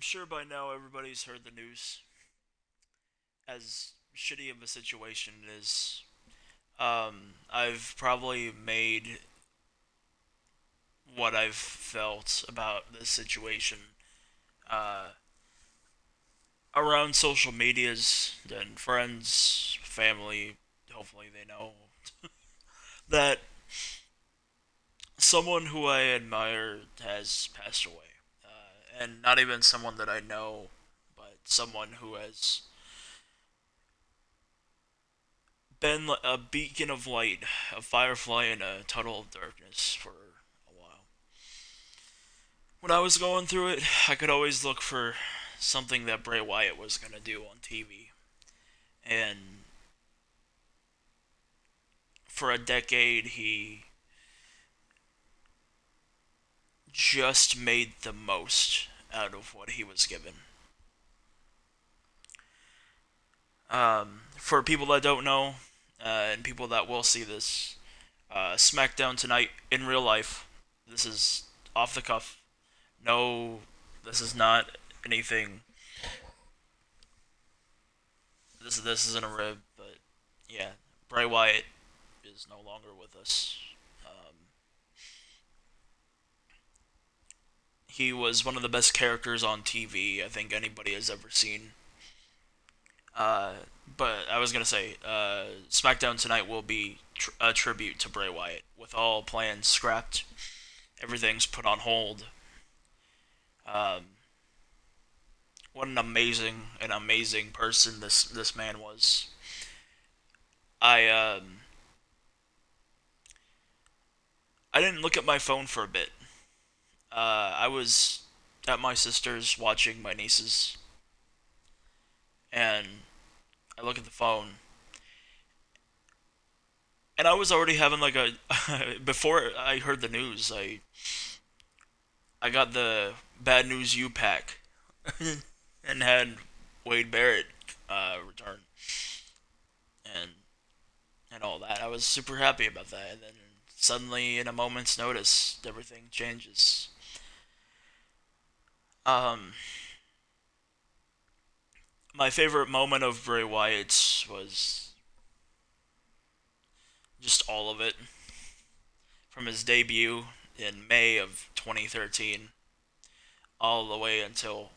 sure by now everybody's heard the news. As shitty of a situation it is, I've probably made what I've felt about this situation uh, around social medias and friends, family. Hopefully, they know that someone who I admire has passed away. And not even someone that I know, but someone who has been a beacon of light, a firefly in a tunnel of darkness for a while. When I was going through it, I could always look for something that Bray Wyatt was gonna do on TV, and for a decade he just made the most out of what he was given. For people that don't know, and people that will see this, SmackDown tonight in real life. This is off the cuff. No, this is not anything. This isn't a rib, but yeah, Bray Wyatt is no longer with us. Um, he was one of the best characters on TV I think anybody has ever seen. Uh, but I was gonna say, SmackDown tonight will be a tribute to Bray Wyatt, with all plans scrapped. Everything's put on hold. Um, what an amazing person this man was. I I didn't look at my phone for a bit. I was at my sister's watching my nieces, and I look at the phone, and I was already having like a before I heard the news. I got the bad news U pack and had Wade Barrett return and all that. I was super happy about that, and then suddenly, in a moment's notice, everything changes. Um, my favorite moment of Bray Wyatt's was just all of it, from his debut in May of 2013 all the way until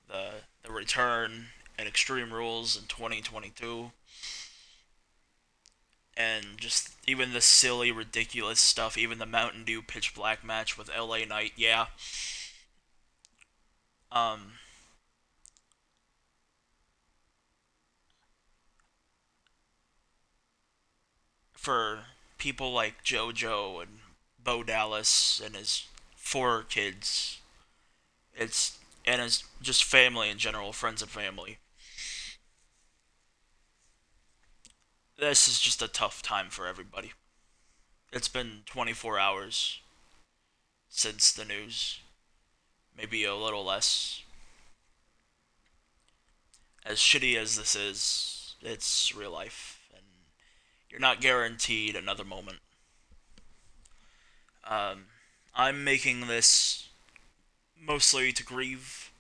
the return and Extreme Rules in 2022, and just even the silly, ridiculous stuff, even the Mountain Dew Pitch Black match with LA Knight. Yeah. Um, for people like JoJo and Bo Dallas and his four kids, it's and his just family in general, friends and family. This is just a tough time for everybody. It's been 24 hours since the news, maybe a little less. As shitty as this is, it's real life, and you're not guaranteed another moment. Um, I'm making this mostly to grieve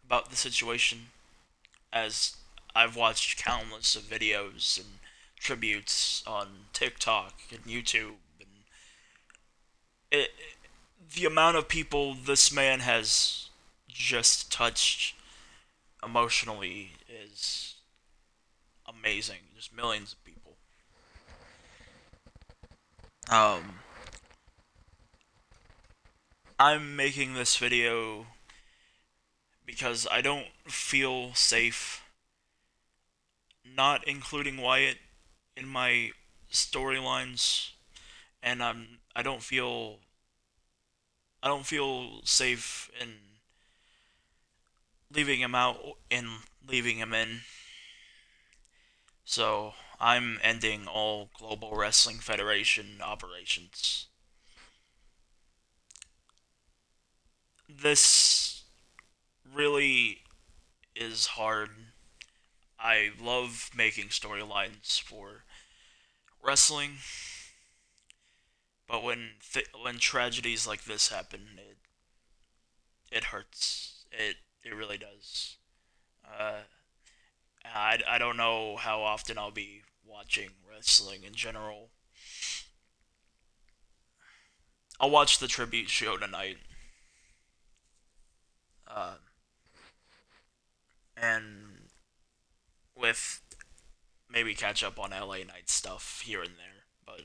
about the situation, as I've watched countless of videos and tributes on TikTok and YouTube, and it, the amount of people this man has just touched emotionally is amazing. Just millions of people. Um, I'm making this video because I don't feel safe not including Wyatt in my storylines, and I don't feel safe in leaving him out and leaving him in. So I'm ending all Global Wrestling Federation operations. This really is hard. I love making storylines for wrestling, but when tragedies like this happen, it hurts. It really does. Uh, I don't know how often I'll be watching wrestling in general. I'll watch the tribute show tonight, uh, and with maybe catch up on LA Night stuff here and there. But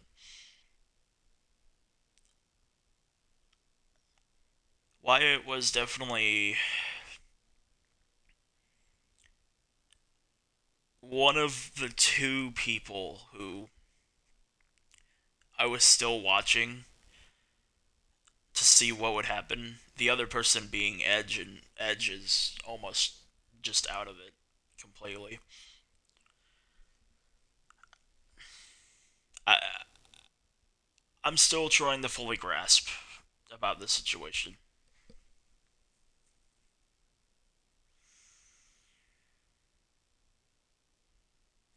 Wyatt was definitely one of the two people who I was still watching to see what would happen. The other person being Edge, and Edge is almost just out of it completely. I I'm still trying to fully grasp about this situation,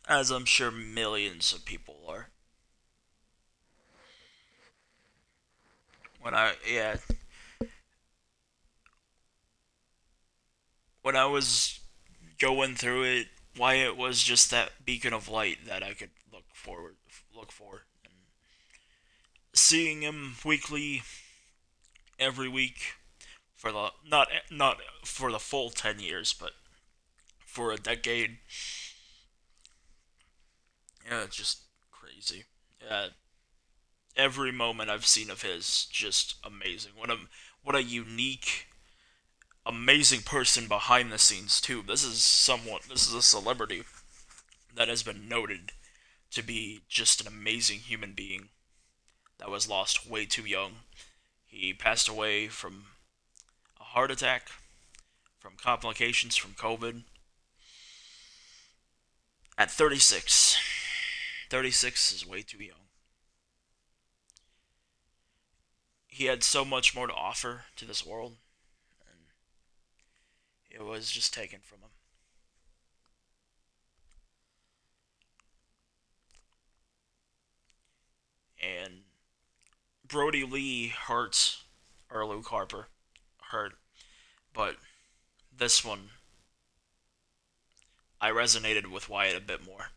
as I'm sure millions of people are. Yeah, when I was going through it, Wyatt was just that beacon of light that I could look for, and seeing him weekly, every week for the not for the full 10 years, but for a decade. Yeah, it's just crazy. Yeah, every moment I've seen of his just amazing. What a unique, amazing person behind the scenes too. This is a celebrity that has been noted to be just an amazing human being that was lost way too young. He passed away from a heart attack, from complications from COVID at 36. 36 is way too young. He had so much more to offer to this world, and it was just taken from him. And Brody Lee hurt, or Luke Harper hurt, but this one, I resonated with Wyatt a bit more.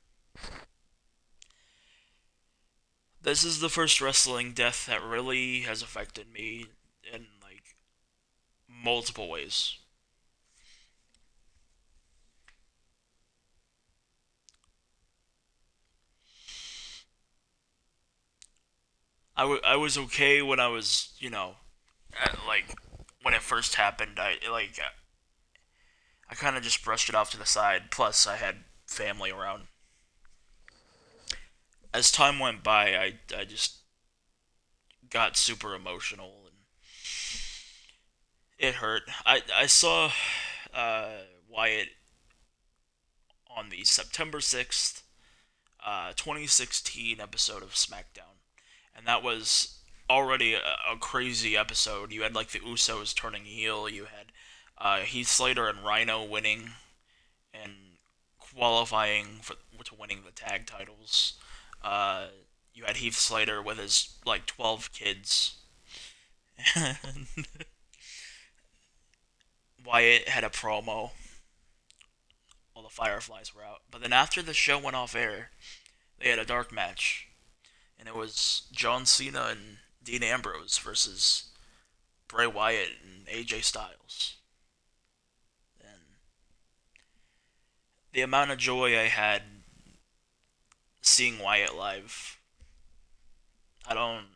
This is the first wrestling death that really has affected me in like multiple ways. I was okay when I was, like when it first happened. I kind of just brushed it off to the side. Plus, I had family around. As time went by, I just got super emotional, and it hurt. I saw uh, Wyatt on the September 6th, 2016 episode of SmackDown, and that was already a crazy episode. You had like the Usos turning heel. You had Heath Slater and Rhino winning and qualifying for to winning the tag titles. Uh, you had Heath Slater with his like 12 kids. Wyatt had a promo. All the Fireflies were out. But then after the show went off air, they had a dark match. And it was John Cena and Dean Ambrose versus Bray Wyatt and AJ Styles. And the amount of joy I had seeing Wyatt live, I don't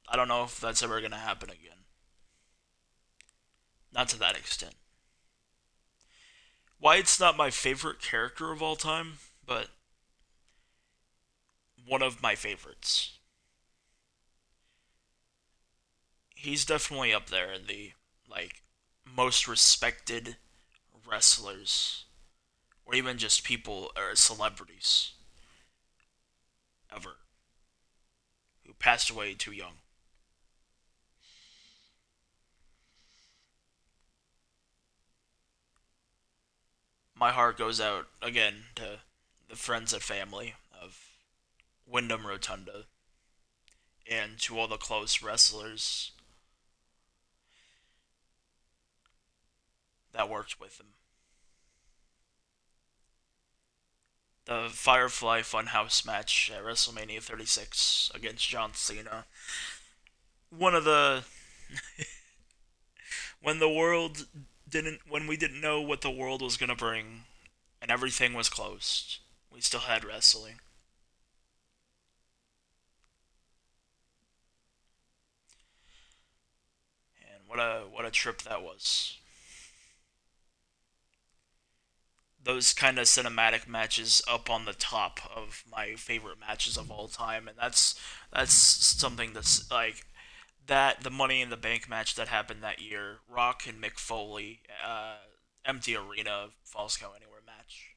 I don't know if that's ever gonna happen again. Not to that extent. Wyatt's not my favorite character of all time, but one of my favorites. He's definitely up there in the like most respected wrestlers or even just people or celebrities ever who passed away too young. My heart goes out again to the friends and family of Wyndham Rotunda and to all the close wrestlers that worked with him. The Firefly Funhouse match at WrestleMania 36 against John Cena. One of the when the world didn't when we didn't know what the world was gonna bring and everything was closed, we still had wrestling. And what a trip that was. Those kind of cinematic matches up on the top of my favorite matches of all time, and that's something that's like that the Money in the Bank match that happened that year, Rock and Mick Foley, empty arena Falls Count Anywhere match,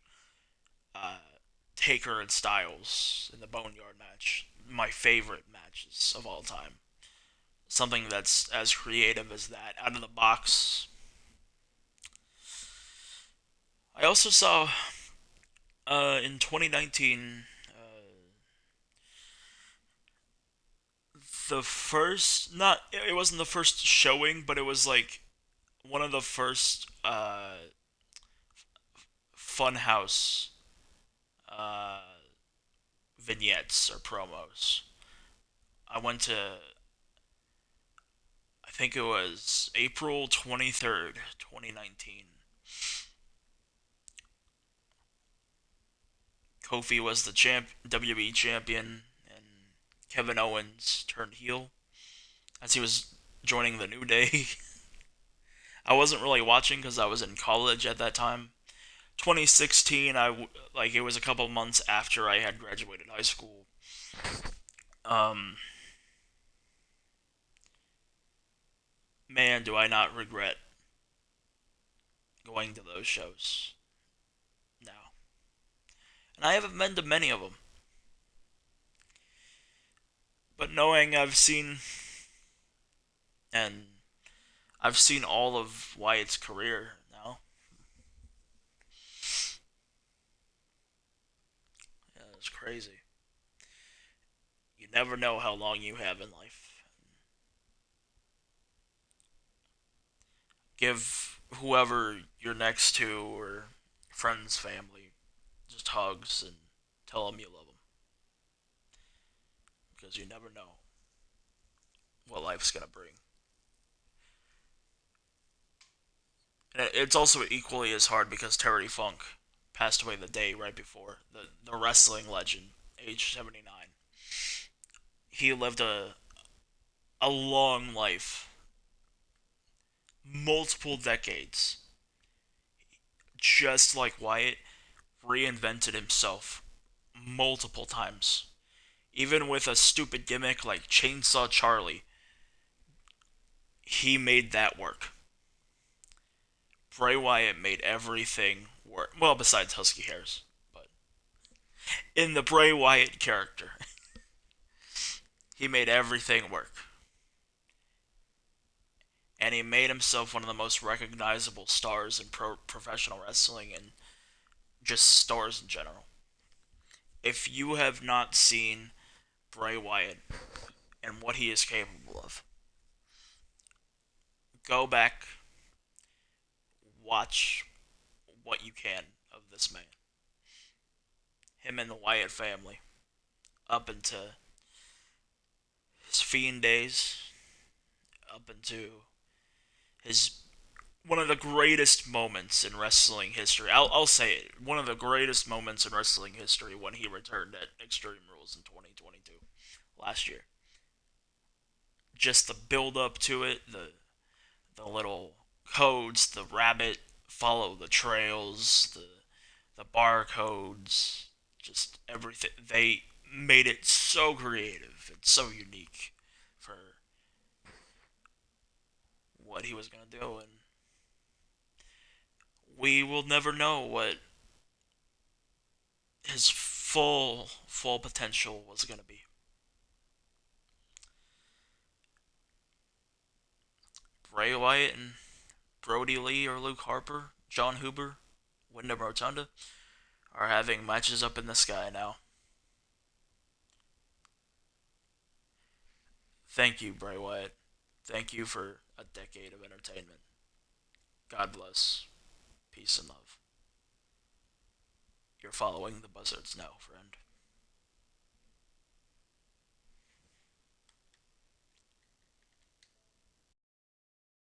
uh, Taker and Styles in the Boneyard match, my favorite matches of all time. Something that's as creative as that, out of the box. I also saw in 2019 the first not it wasn't the first showing, but it was like one of the first Funhouse uh, vignettes or promos. I went to I think it was April 23rd, 2019. Kofi was the WWE champion, and Kevin Owens turned heel as he was joining the New Day. I wasn't really watching because I was in college at that time. 2016, like it was a couple months after I had graduated high school. Um, Man, do I not regret going to those shows now. And I haven't been to many of them, but knowing and I've seen all of Wyatt's career now. Yeah, it's crazy. You never know how long you have in life. Give whoever you're next to or friends, family, just hugs and tell them you love them because you never know what life's gonna bring. And it's also equally as hard because Terry Funk passed away the day right before the wrestling legend, age 79. He lived a long life, multiple decades, just like Wyatt, reinvented himself multiple times. Even with a stupid gimmick like Chainsaw Charlie, he made that work. Bray Wyatt made everything work. Well, besides Husky Hairs, but in the Bray Wyatt character, he made everything work. And he made himself one of the most recognizable stars in professional wrestling and just stars in general. If you have not seen Bray Wyatt and what he is capable of, go back, watch what you can of this man. Him and the Wyatt family, up into his Fiend days, up into his one of the greatest moments in wrestling history. I'll say it. One of the greatest moments in wrestling history when he returned at Extreme Rules in 2022 last year. Just the build up to it, the little codes, the rabbit follow the trails, the barcodes, just everything. They made it so creative and so unique for what he was gonna do, and we will never know what his full potential was gonna be. Bray Wyatt and Brody Lee or Luke Harper, John Huber, Wyndham Rotunda are having matches up in the sky now. Thank you, Bray Wyatt. Thank you for a decade of entertainment. God bless. Peace and love. You're following the Buzzards now, friend.